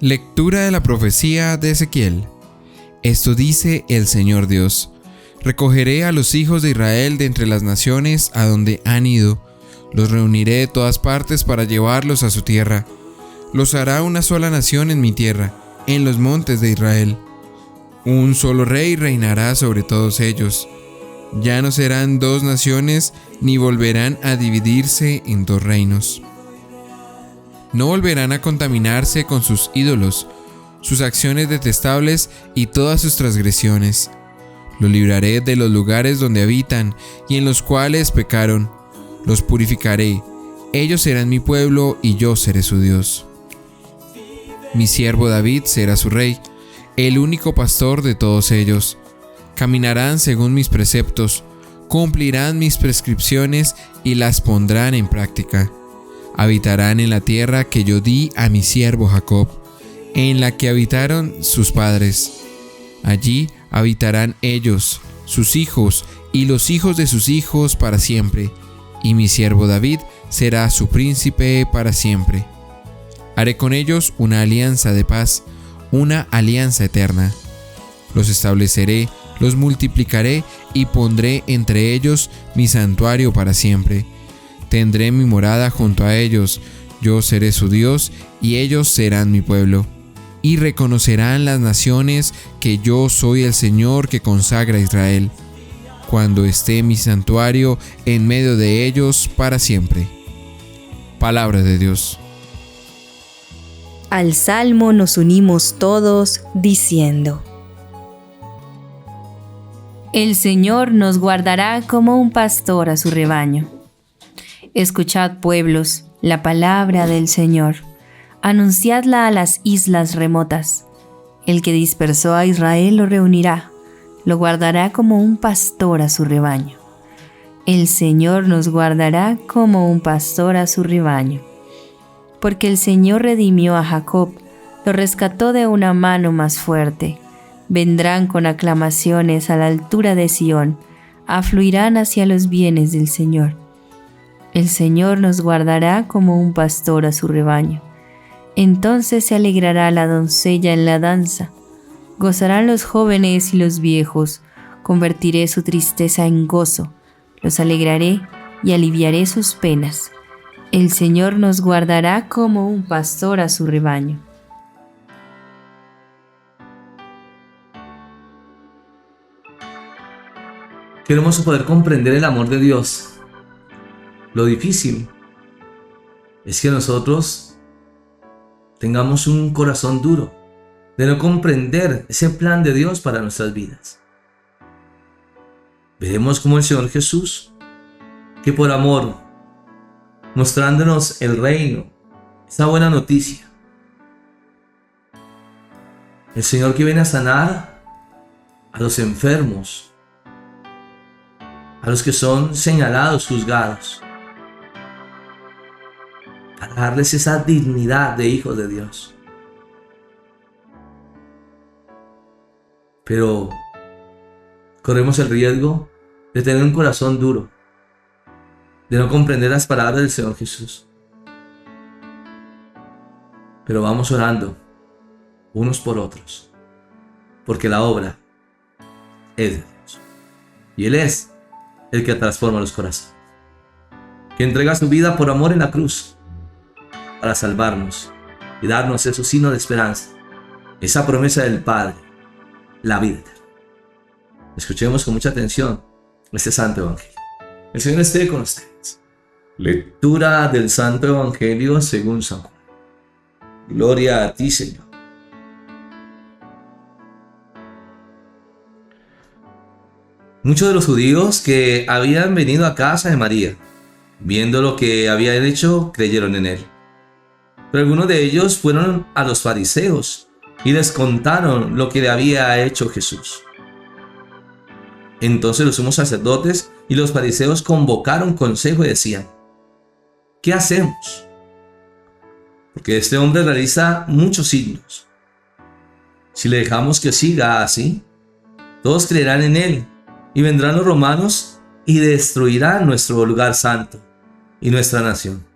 Lectura de la profecía de Ezequiel. Esto dice el Señor Dios: recogeré a los hijos de Israel de entre las naciones a donde han ido, los reuniré de todas partes para llevarlos a su tierra. Los hará una sola nación en mi tierra, en los montes de Israel. Un solo rey reinará sobre todos ellos. Ya no serán dos naciones, ni volverán a dividirse en dos reinos. No volverán a contaminarse con sus ídolos, sus acciones detestables y todas sus transgresiones. Los libraré de los lugares donde habitan y en los cuales pecaron. Los purificaré. Ellos serán mi pueblo y yo seré su Dios. Mi siervo David será su rey, el único pastor de todos ellos. Caminarán según mis preceptos, cumplirán mis prescripciones y las pondrán en práctica. Habitarán en la tierra que yo di a mi siervo Jacob, en la que habitaron sus padres. Allí habitarán ellos, sus hijos y los hijos de sus hijos para siempre, y mi siervo David será su príncipe para siempre. Haré con ellos una alianza de paz, una alianza eterna. Los estableceré, los multiplicaré y pondré entre ellos mi santuario para siempre. Tendré mi morada junto a ellos, yo seré su Dios y ellos serán mi pueblo. Y reconocerán las naciones que yo soy el Señor que consagra a Israel, cuando esté mi santuario en medio de ellos para siempre. Palabra de Dios. Al salmo nos unimos todos diciendo: El Señor nos guardará como un pastor a su rebaño. Escuchad, pueblos, la palabra del Señor. Anunciadla a las islas remotas. El que dispersó a Israel lo reunirá, lo guardará como un pastor a su rebaño. El Señor nos guardará como un pastor a su rebaño. Porque el Señor redimió a Jacob, lo rescató de una mano más fuerte. Vendrán con aclamaciones a la altura de Sión, afluirán hacia los bienes del Señor. El Señor nos guardará como un pastor a su rebaño. Entonces se alegrará la doncella en la danza. Gozarán los jóvenes y los viejos. Convertiré su tristeza en gozo. Los alegraré y aliviaré sus penas. El Señor nos guardará como un pastor a su rebaño. Qué hermoso poder comprender el amor de Dios. Lo difícil es que nosotros tengamos un corazón duro de no comprender ese plan de Dios para nuestras vidas. Veremos cómo el Señor Jesús, que por amor, mostrándonos el reino, esa buena noticia, el Señor que viene a sanar a los enfermos, a los que son señalados, juzgados, para darles esa dignidad de hijos de Dios. Pero corremos el riesgo de tener un corazón duro, de no comprender las palabras del Señor Jesús. Pero vamos orando unos por otros, porque la obra es de Dios. Y Él es el que transforma los corazones, que entrega su vida por amor en la cruz, para salvarnos y darnos ese signo de esperanza, esa promesa del Padre, la vida eterna. Escuchemos con mucha atención este Santo Evangelio. El Señor esté con ustedes. Lectura del Santo Evangelio según San Juan. Gloria a ti, Señor. Muchos de los judíos que habían venido a casa de María, viendo lo que había hecho, creyeron en él. Pero algunos de ellos fueron a los fariseos y les contaron lo que le había hecho Jesús. Entonces los sumos sacerdotes y los fariseos convocaron consejo y decían: ¿qué hacemos? Porque este hombre realiza muchos signos. Si le dejamos que siga así, todos creerán en él y vendrán los romanos y destruirán nuestro lugar santo y nuestra nación.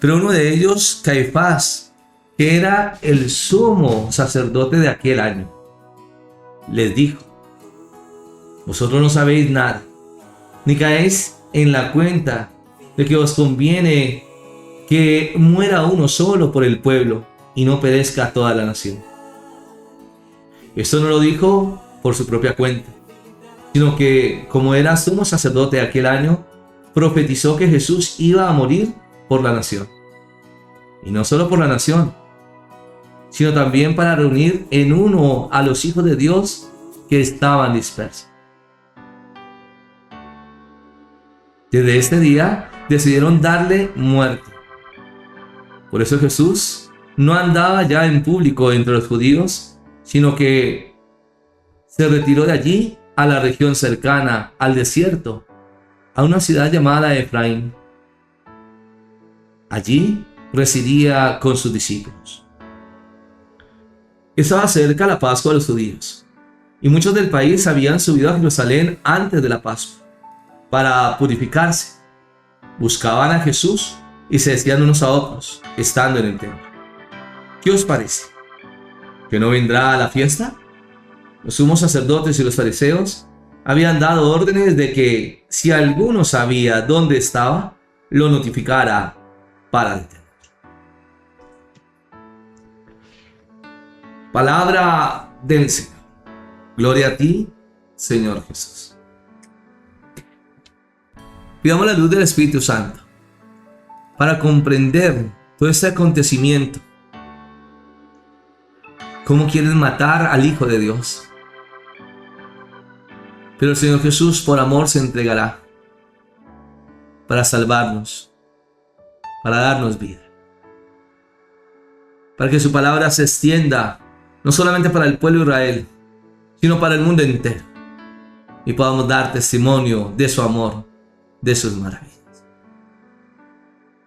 Pero uno de ellos, Caifás, que era el sumo sacerdote de aquel año, les dijo: vosotros no sabéis nada, ni caéis en la cuenta de que os conviene que muera uno solo por el pueblo y no perezca toda la nación. Esto no lo dijo por su propia cuenta, sino que, como era sumo sacerdote aquel año, profetizó que Jesús iba a morir por la nación. Y no solo por la nación, sino también para reunir en uno a los hijos de Dios que estaban dispersos. Desde este día decidieron darle muerte. Por eso Jesús no andaba ya en público entre los judíos, sino que se retiró de allí a la región cercana, al desierto, a una ciudad llamada Efraín. Allí residía con sus discípulos. Estaba cerca la Pascua de los judíos, y muchos del país habían subido a Jerusalén antes de la Pascua para purificarse. Buscaban a Jesús y se decían unos a otros, estando en el templo: ¿qué os parece? ¿Que no vendrá a la fiesta? Los sumos sacerdotes y los fariseos habían dado órdenes de que, si alguno sabía dónde estaba, lo notificara para detenerlo. Palabra del Señor. Gloria a ti, Señor Jesús. Pidamos la luz del Espíritu Santo para comprender todo este acontecimiento. ¿Cómo quieren matar al Hijo de Dios? Pero el Señor Jesús por amor se entregará para salvarnos, para darnos vida, para que su palabra se extienda no solamente para el pueblo de Israel, sino para el mundo entero, y podamos dar testimonio de su amor, de sus maravillas.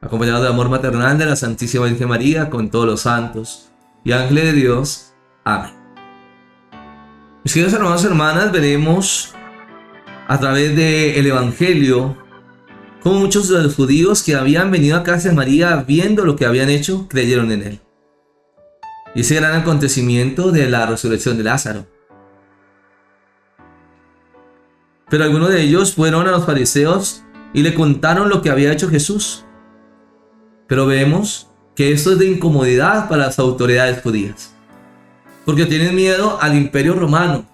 Acompañado del amor maternal de la Santísima Virgen María, con todos los santos y ángeles de Dios. Amén. Mis queridos hermanos y hermanas, veremos a través del Evangelio cómo muchos de los judíos que habían venido a casa de María, viendo lo que habían hecho, creyeron en él. Y ese gran acontecimiento de la resurrección de Lázaro. Pero algunos de ellos fueron a los fariseos y le contaron lo que había hecho Jesús. Pero vemos que esto es de incomodidad para las autoridades judías, porque tienen miedo al imperio romano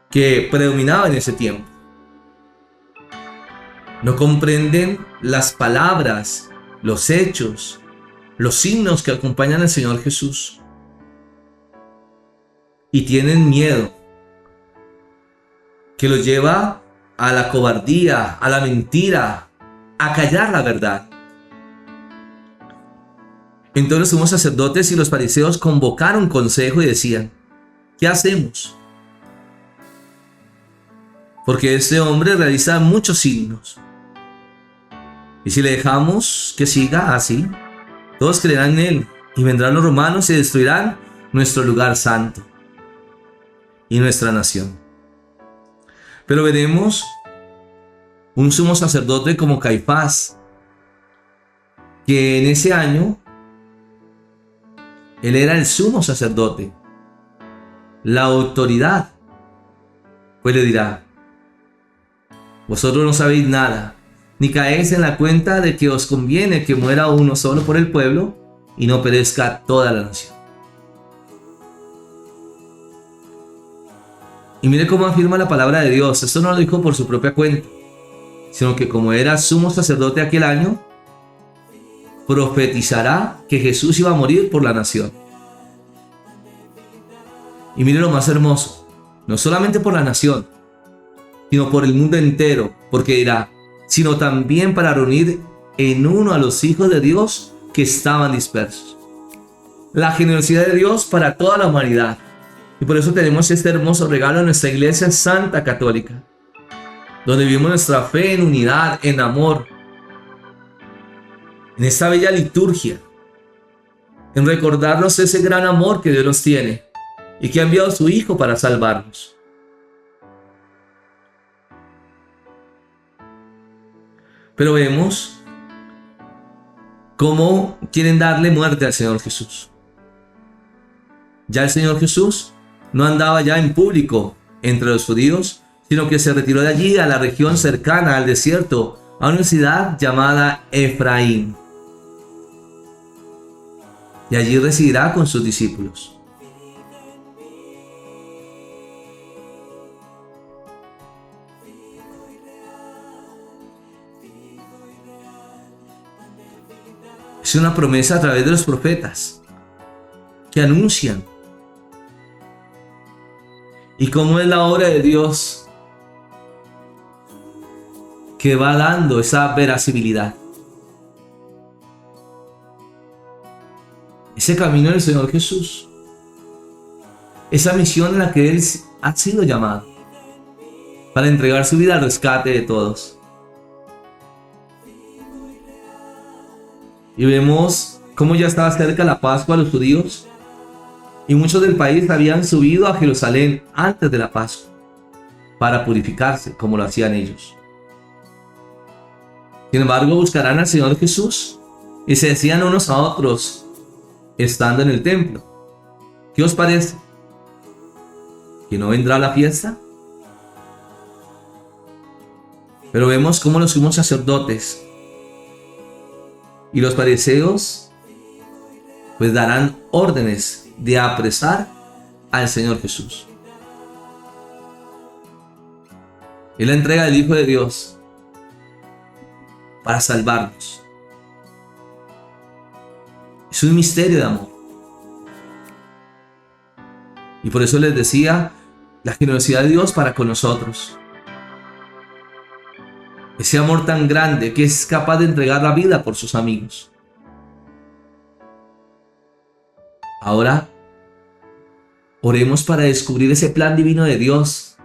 que predominaba en ese tiempo. No comprenden las palabras, los hechos, los signos que acompañan al Señor Jesús. Y tienen miedo que los lleva a la cobardía, a la mentira, a callar la verdad. Entonces los sumos sacerdotes y los fariseos convocaron consejo y decían: ¿qué hacemos? Porque este hombre realiza muchos signos. Y si le dejamos que siga así, todos creerán en él, y vendrán los romanos y destruirán nuestro lugar santo y nuestra nación. Pero veremos un sumo sacerdote como Caifás, que en ese año él era el sumo sacerdote, la autoridad. Pues le dirá: vosotros no sabéis nada, ni caéis en la cuenta de que os conviene que muera uno solo por el pueblo y no perezca toda la nación. Y mire cómo afirma la palabra de Dios. Esto no lo dijo por su propia cuenta, sino que como era sumo sacerdote aquel año, profetizará que Jesús iba a morir por la nación. Y mire lo más hermoso: no solamente por la nación, sino por el mundo entero, porque dirá: sino también para reunir en uno a los hijos de Dios que estaban dispersos. La generosidad de Dios para toda la humanidad. Y por eso tenemos este hermoso regalo en nuestra Iglesia Santa Católica, donde vivimos nuestra fe en unidad, en amor, en esta bella liturgia, en recordarnos ese gran amor que Dios nos tiene y que ha enviado a su Hijo para salvarnos. Pero vemos cómo quieren darle muerte al Señor Jesús. Ya el Señor Jesús no andaba ya en público entre los judíos, sino que se retiró de allí a la región cercana al desierto, a una ciudad llamada Efraín. Y allí residirá con sus discípulos. Es una promesa a través de los profetas que anuncian. Y cómo es la obra de Dios que va dando esa veracidad. Ese camino del Señor Jesús. Esa misión en la que Él ha sido llamado para entregar su vida al rescate de todos. Y vemos cómo ya estaba cerca la Pascua a los judíos. Y muchos del país habían subido a Jerusalén antes de la Pascua para purificarse, como lo hacían ellos. Sin embargo, buscarán al Señor Jesús y se decían unos a otros, estando en el templo: ¿qué os parece? ¿Que no vendrá la fiesta? Pero vemos cómo los sumos sacerdotes y los fariseos pues darán órdenes de apresar al Señor Jesús. Es la entrega del Hijo de Dios para salvarnos. Es un misterio de amor. Y por eso les decía, la generosidad de Dios para con nosotros. Ese amor tan grande que es capaz de entregar la vida por sus amigos. Ahora, oremos para descubrir ese plan divino de Dios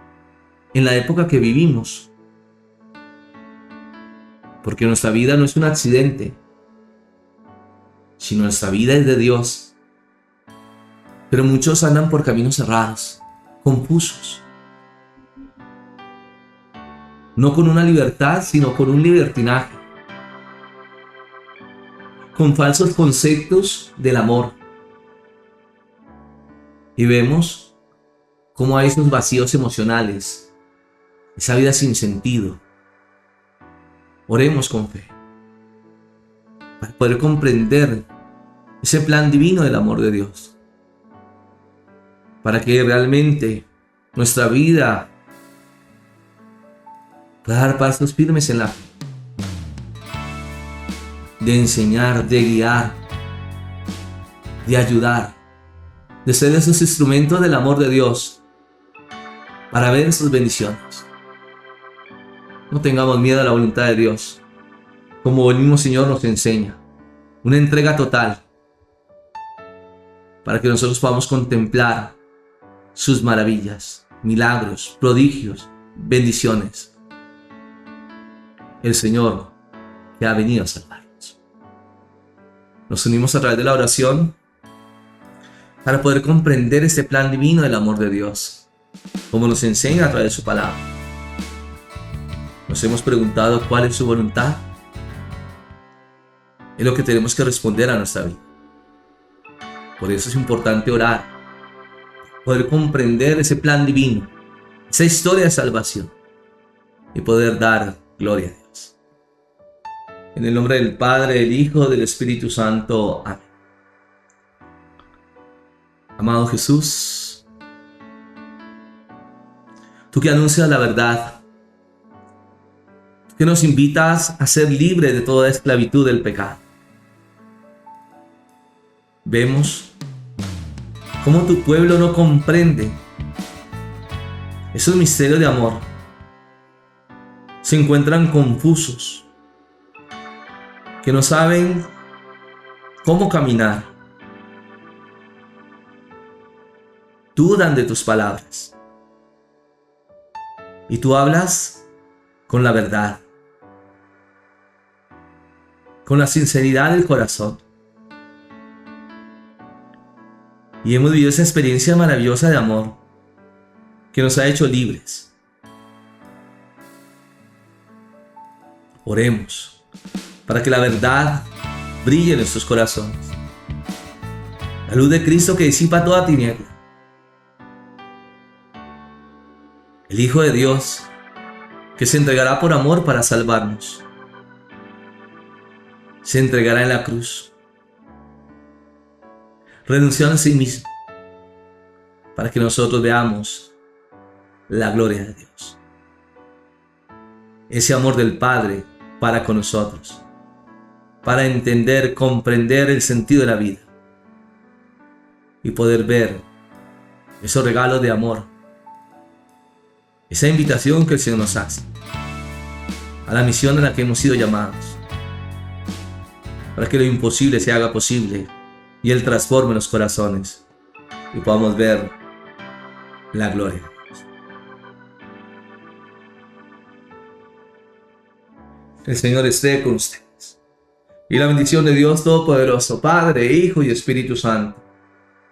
en la época que vivimos. Porque nuestra vida no es un accidente, sino nuestra vida es de Dios. Pero muchos andan por caminos cerrados, confusos. No con una libertad, sino con un libertinaje. Con falsos conceptos del amor. Y vemos cómo hay esos vacíos emocionales, esa vida sin sentido. Oremos con fe para poder comprender ese plan divino del amor de Dios, para que realmente nuestra vida pueda dar pasos firmes en la fe, de enseñar, de guiar, de ayudar, de ser esos instrumentos del amor de Dios para ver sus bendiciones. No tengamos miedo a la voluntad de Dios, como el mismo Señor nos enseña, una entrega total para que nosotros podamos contemplar sus maravillas, milagros, prodigios, bendiciones. El Señor que ha venido a salvarnos. Nos unimos a través de la oración para poder comprender este plan divino del amor de Dios, como nos enseña a través de su palabra. Nos hemos preguntado cuál es su voluntad. Es lo que tenemos que responder a nuestra vida. Por eso es importante orar, poder comprender ese plan divino, esa historia de salvación y poder dar gloria a Dios. En el nombre del Padre, del Hijo, del Espíritu Santo. Amén. Amado Jesús, tú que anuncias la verdad, tú que nos invitas a ser libres de toda esclavitud del pecado. Vemos cómo tu pueblo no comprende esos misterios de amor. Se encuentran confusos, que no saben cómo caminar. Dudan de tus palabras. Y tú hablas con la verdad, con la sinceridad del corazón. Y hemos vivido esa experiencia maravillosa de amor que nos ha hecho libres. Oremos para que la verdad brille en nuestros corazones. La luz de Cristo que disipa toda tiniebla. El Hijo de Dios que se entregará por amor para salvarnos. Se entregará en la cruz, renunciando a sí mismo, para que nosotros veamos la gloria de Dios. Ese amor del Padre para con nosotros, para entender, comprender el sentido de la vida y poder ver esos regalos de amor, esa invitación que el Señor nos hace a la misión en la que hemos sido llamados, para que lo imposible se haga posible y Él transforme los corazones y podamos ver la gloria de Dios. El Señor esté con ustedes. Y la bendición de Dios Todopoderoso, Padre, Hijo y Espíritu Santo,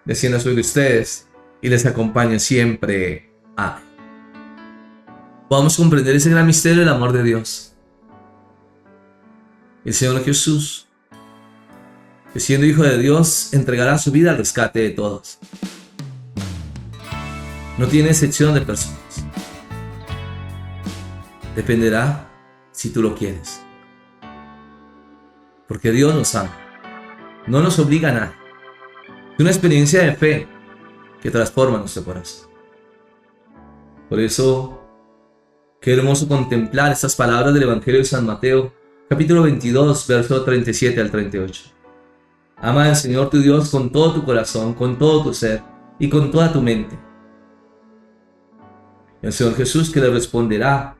descienda sobre ustedes y les acompañe siempre. Amén. Vamos a comprender ese gran misterio del amor de Dios. El Señor Jesús, que siendo Hijo de Dios, entregará su vida al rescate de todos. No tiene excepción de personas. Dependerá si tú lo quieres. Porque Dios nos ama. No nos obliga a nada. Es una experiencia de fe que transforma nuestro corazón. Por eso, qué hermoso contemplar estas palabras del Evangelio de San Mateo, capítulo 22, verso 37 al 38. Ama al Señor tu Dios con todo tu corazón, con todo tu ser y con toda tu mente. El Señor Jesús que le responderá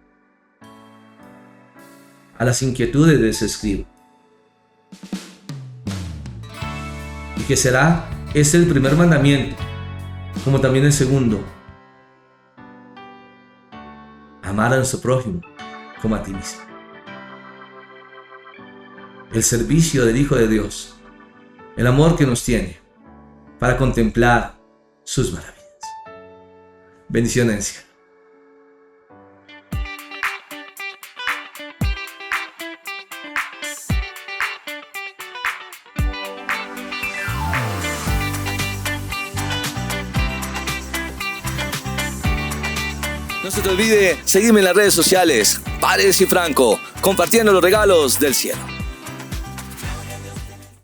a las inquietudes de ese escriba. Y que será este el primer mandamiento, como también el segundo. Amar a nuestro prójimo como a ti mismo. El servicio del Hijo de Dios, el amor que nos tiene para contemplar sus maravillas. Bendiciones. No se te olvide seguirme en las redes sociales, Paredes y Franco, compartiendo los regalos del cielo.